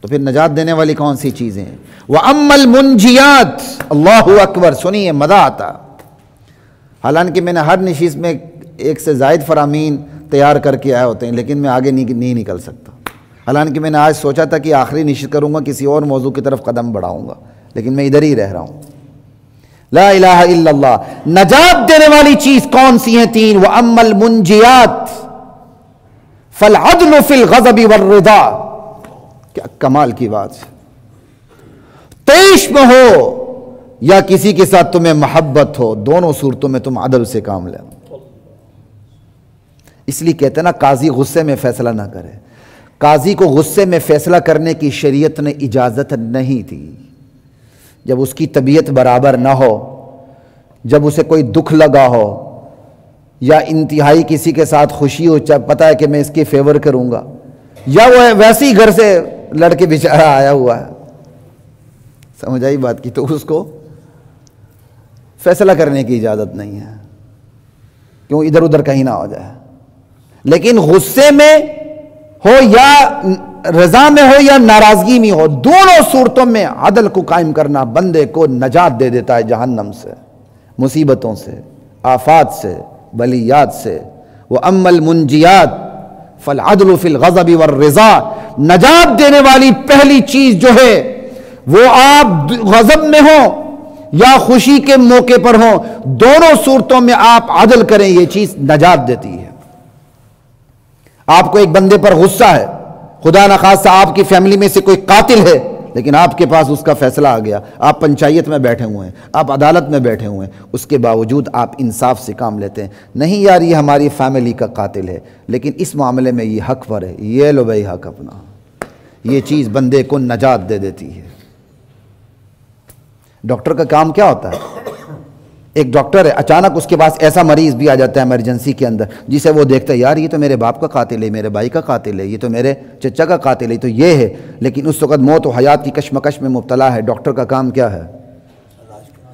تو پھر نجات دینے والی کون سی چیزیں ہیں؟ وَأَمَّا الْمُنْجِيَاتِ، اللہ اکبر، سنیے مزہ آتا۔ حالانکہ میں نے ہر نشست میں ایک سے زائد فرامین تیار کر کے آئے ہوتے ہیں، لیکن میں آگے نہیں نکل سکتا۔ حالانکہ میں نے آج سوچا تھا کہ آخری نشست کروں گا، کسی اور موضوع کی طرف قدم بڑھاؤں گا، لیکن میں ادھر ہی رہ رہا ہوں۔ لا الہ الا اللہ۔ نجات دینے والی چیز کون سی ہیں؟ تین۔ وَأَمَّا الْمُنْجِيَاتِ فَالْعَدْلُ فِي الْغَضَبِ وَالرِّضَا۔ کیا کمال کی بات ہے! طیش میں ہو یا کسی کے ساتھ تمہیں محبت ہو، دونوں صورتوں میں تم عدل سے کام لیں۔ اس لیے کہتے ہیں نا، قاضی غصے میں فیصلہ نہ کرے۔ قاضی کو غصے میں فیصلہ کرنے کی شریعت نے اجازت نہیں تھی۔ جب اس کی طبیعت برابر نہ ہو، جب اسے کوئی دکھ لگا ہو، یا انتہائی کسی کے ساتھ خوشی ہو، جب پتہ ہے کہ میں اس کی فیور کروں گا، یا وہ ویسے ہی گھر سے لڑ کے بیچارہ آیا ہوا ہے، سمجھ آئی بات کی، تو اس کو فیصلہ کرنے کی اجازت نہیں ہے، کیوں ادھر ادھر کہیں نہ ہو جائے۔ لیکن غصے میں ہو یا رضا میں ہو یا ناراضگی میں ہو، دونوں صورتوں میں عدل کو قائم کرنا بندے کو نجات دے دیتا ہے جہنم سے، مصیبتوں سے، آفات سے، بلیات سے۔ وَأَمَّا الْمُنْجِيَاتِ فَالْعَدْلُ فِي الْغَضَبِ وَالرِّضَا۔ نجات دینے والی پہلی چیز جو ہے وہ آپ غضب میں ہوں یا خوشی کے موقع پر ہوں، دونوں صورتوں میں آپ عدل کریں، یہ چیز نجات دیتی ہے۔ آپ کو ایک بندے پر غصہ ہے، خدا نخواستہ آپ کی فیملی میں سے کوئی قاتل ہے، لیکن آپ کے پاس اس کا فیصلہ آ گیا، آپ پنچایت میں بیٹھے ہوئے ہیں، آپ عدالت میں بیٹھے ہوئے ہیں، اس کے باوجود آپ انصاف سے کام لیتے ہیں، نہیں یار یہ ہماری فیملی کا قاتل ہے، لیکن اس معاملے میں یہ حق پر ہے، یہ لو بھائی حق اپنا، یہ چیز بندے کو نجات دے دیتی ہے۔ ڈاکٹر کا کام کیا ہوتا ہے؟ ایک ڈاکٹر ہے، اچانک اس کے پاس ایسا مریض بھی آ جاتا ہے ایمرجنسی کے اندر، جسے وہ دیکھتا ہے یار یہ تو میرے باپ کا قاتل ہے، میرے بھائی کا قاتل ہے، یہ تو میرے چچا کا قاتل ہے، تو یہ ہے، لیکن اس وقت موت و حیات کی کشمکش میں مبتلا ہے۔ ڈاکٹر کا کام کیا ہے؟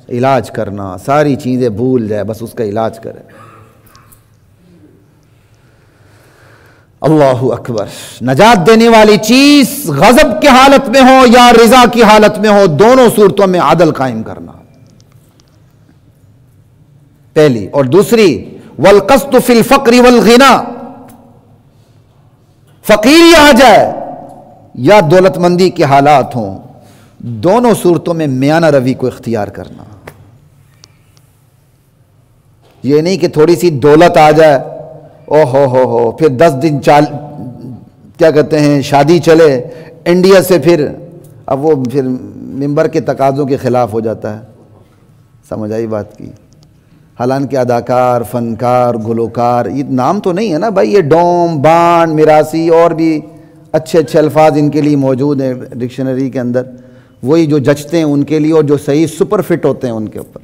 علاج کرنا، ساری چیزیں بھول جائے، بس اس کا علاج کرے۔ اللہ اکبر۔ نجات دینے والی چیز غضب کی حالت میں ہو یا رضا کی حالت میں ہو، دونوں صورتوں میں عدل قائم کرنا، پہلی۔ اور دوسری والقسط فی الفقر والغنا، فقیری آ جائے یا دولت مندی کے حالات ہوں، دونوں صورتوں میں میانہ روی کو اختیار کرنا۔ یہ نہیں کہ تھوڑی سی دولت آ جائے، او ہو پھر 10 دن کیا کہتے ہیں شادی چلے انڈیا سے، پھر اب وہ پھر ممبر کے تقاضوں کے خلاف ہو جاتا ہے، سمجھ آئی بات کی۔ حالانکہ اداکار، فنکار، گلوکار، یہ نام تو نہیں ہے نا بھائی، یہ ڈوم، بانڈ، میراثی اور بھی اچھے اچھے الفاظ ان کے لیے موجود ہیں ڈکشنری کے اندر، وہی جو جچتے ہیں ان کے لیے اور جو صحیح سپر فٹ ہوتے ہیں ان کے اوپر۔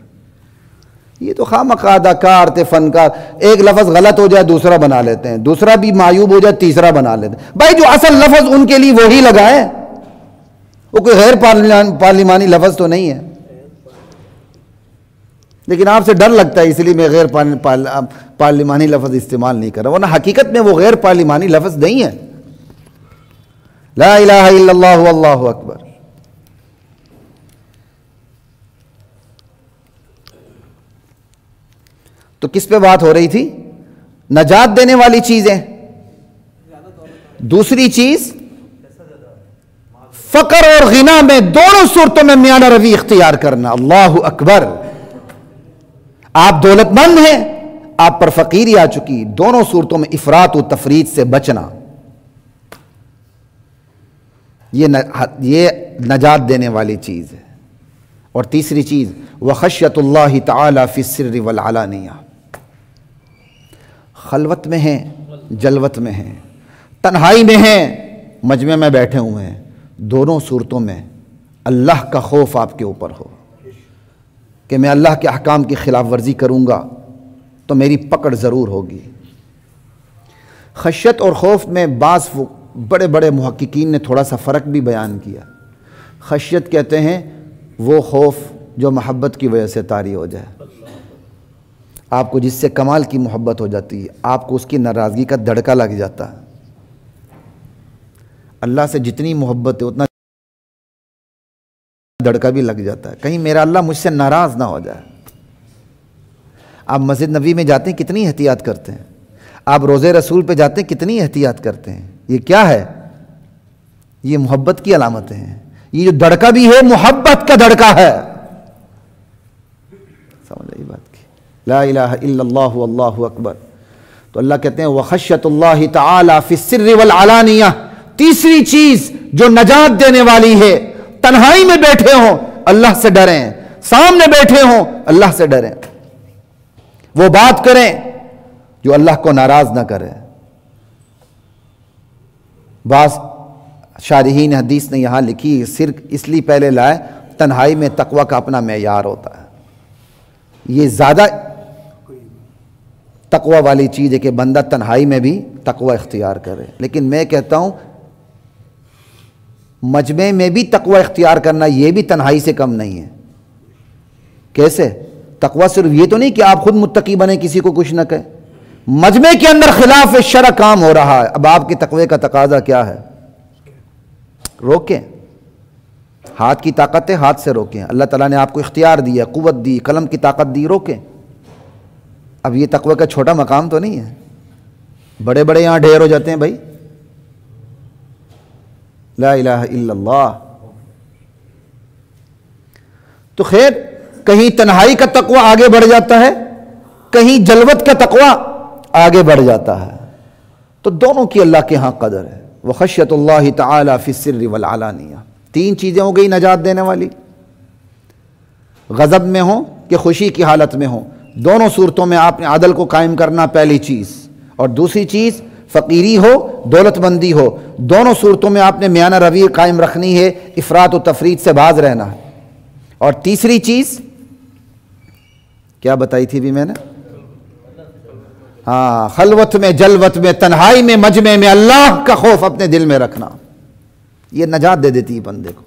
یہ تو خواہ اداکار تھے، فنکار، ایک لفظ غلط ہو جائے دوسرا بنا لیتے ہیں، دوسرا بھی معیوب ہو جائے تیسرا بنا لیتے ہیں۔ بھائی جو اصل لفظ ان کے لیے وہی لگائے، وہ کوئی غیر پارلیمانی لفظ تو نہیں ہے، لیکن آپ سے ڈر لگتا ہے اس لیے میں غیر پارلیمانی لفظ استعمال نہیں کر رہا، ورنہ حقیقت میں وہ غیر پارلیمانی لفظ نہیں ہے۔ لا الہ الا اللہ واللہ اکبر۔ تو کس پہ بات ہو رہی تھی؟ نجات دینے والی چیزیں۔ دوسری چیز فقر اور غنا میں دونوں صورتوں میں میانہ روی اختیار کرنا۔ اللہ اکبر۔ آپ دولت مند ہیں، آپ پر فقیری آ چکی، دونوں صورتوں میں افراط و تفریط سے بچنا، یہ نجات دینے والی چیز ہے۔ اور تیسری چیز وخشیت اللہ تعالی فی السر والعلانیہ، خلوت میں ہیں، جلوت میں ہیں، تنہائی میں ہیں، مجمع میں بیٹھے ہوئے ہیں، دونوں صورتوں میں اللہ کا خوف آپ کے اوپر ہو کہ میں اللہ کے احکام کی خلاف ورزی کروں گا تو میری پکڑ ضرور ہوگی۔ خشیت اور خوف میں بعض بڑے بڑے محققین نے تھوڑا سا فرق بھی بیان کیا۔ خشیت کہتے ہیں وہ خوف جو محبت کی وجہ سے طاری ہو جائے، آپ کو جس سے کمال کی محبت ہو جاتی ہے، آپ کو اس کی ناراضگی کا دھڑکا لگ جاتا ہے۔ اللہ سے جتنی محبت ہے اتنا دھڑکا بھی لگ جاتا ہے کہیں میرا اللہ مجھ سے ناراض نہ ہو جائے. آپ مسجد نبوی میں جاتے ہیں کتنی احتیاط کرتے ہیں, آپ روضے رسول پہ جاتے ہیں کتنی احتیاط کرتے ہیں. یہ کیا ہے؟ یہ محبت کی علامتیں ہیں. یہ جو دھڑکا بھی ہے محبت کا دھڑکا ہے. سمجھ آئی بات کی؟ لا الہ الا اللہ واللہ اکبر. تو اللہ کہتے ہیں وخشیۃ اللہ تعالی فی السر والعلانیہ. تیسری چیز جو نجات دینے والی ہے, تنہائی میں بیٹھے ہوں اللہ سے ڈریں, سامنے بیٹھے ہوں اللہ سے ڈریں, وہ بات کریں جو اللہ کو ناراض نہ کرے. بعض شارحین حدیث نے یہاں لکھی صرف اس لیے پہلے لائے تنہائی میں تقوی کا اپنا معیار ہوتا ہے. یہ زیادہ تقوی والی چیز ہے کہ بندہ تنہائی میں بھی تقوی اختیار کرے. لیکن میں کہتا ہوں مجمع میں بھی تقوی اختیار کرنا یہ بھی تنہائی سے کم نہیں ہے. کیسے؟ تقوی صرف یہ تو نہیں کہ آپ خود متقی بنے کسی کو کچھ نہ کہے, مجمع کے اندر خلاف شرع کام ہو رہا ہے, اب آپ کے تقوی کا تقاضا کیا ہے؟ روکیں. ہاتھ کی طاقت ہے, ہاتھ سے روکیں. اللہ تعالیٰ نے آپ کو اختیار دیا, قوت دی, قلم کی طاقت دی, روکیں. اب یہ تقوی کا چھوٹا مقام تو نہیں ہے. بڑے بڑے یہاں ڈھیر ہو جاتے ہیں بھائی. لا الہ الا اللہ. تو خیر کہیں تنہائی کا تقوی آگے بڑھ جاتا ہے, کہیں جلوت کا تقوی آگے بڑھ جاتا ہے. تو دونوں کی اللہ کے ہاں قدر ہے. وخشیۃ اللہ تعالی فی السر والعلانیہ. تین چیزیں ہو گئی نجات دینے والی. غضب میں ہوں کہ خوشی کی حالت میں ہوں, دونوں صورتوں میں آپ نے عدل کو قائم کرنا پہلی چیز, اور دوسری چیز فقیری ہو دولت مندی ہو, دونوں صورتوں میں آپ نے میانہ روی قائم رکھنی ہے, افراط و تفریط سے باز رہنا ہے. اور تیسری چیز کیا بتائی تھی بھی میں نے؟ ہاں, خلوت میں جلوت میں تنہائی میں مجمع میں اللہ کا خوف اپنے دل میں رکھنا. یہ نجات دے دیتی ہے بندے کو.